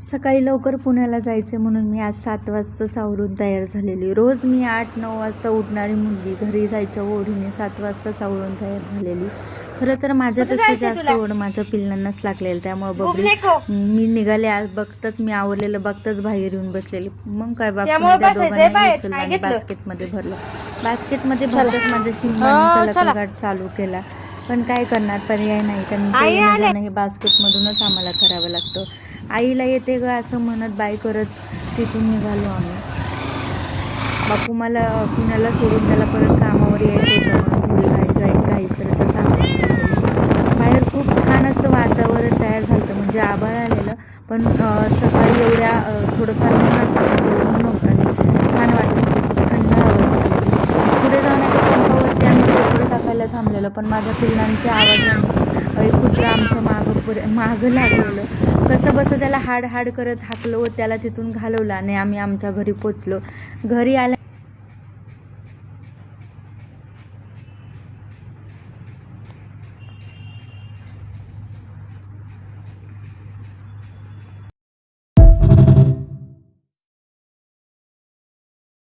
सकाळी लवकर पुण्याला जायचे म्हणून मी आज 7 वाजताच आवरून तयार झालेली. रोज मी 8-9 वाजता उठणारी मुलगी घरी जायच्या ओढीने 7 वाजताच आवरून तयार झालेली. खरं तर माझ्यापेक्षा जास्त ओढ माझ्या पिल्लांनाच लागलेली. त्यामुळे बबली मी निघाले आज बघताच मी आवरलेलं बघताच बाहेर येऊन बसलेली. मग काय बाबा त्या दोघांना उचललं आणि बास्केटमध्ये भरलं. बास्केटमध्ये भरत माझ्याशी मनगट चालू केला. पण काय करणार, पर्याय नाही, कारण हे बास्केटमधूनच आम्हाला करावं लागतं. आईला येते ग असं म्हणत बाय करत तिथून निघालो आम्ही. बापू मला पुण्याला सोडून त्याला परत कामावर यायचं होतं म्हणून थोडी घाई करतच आम्ही बाहेर. खूप छान असं वातावरण तयार झालं, म्हणजे आभाळ आलेलं, पण सकाळी एवढ्या थोडंफार ऊन असतं पण ते ऊन नव्हतं आणि छान वाटत होतं. खूप थंड हवा सुटलेली. पुढे जाऊन एका पंपावरती आम्ही पेट्रोल टाकायला थांबलेलं, पण माझ्या पिल्लांच्या आवाजाने कुत्रा आमच्या मागं लागलेलं. कसं बसं त्याला हाड करत हाकलो, त्याला तिथून घालवलं आणि आम्ही आमच्या घरी पोचलो. घरी आल्या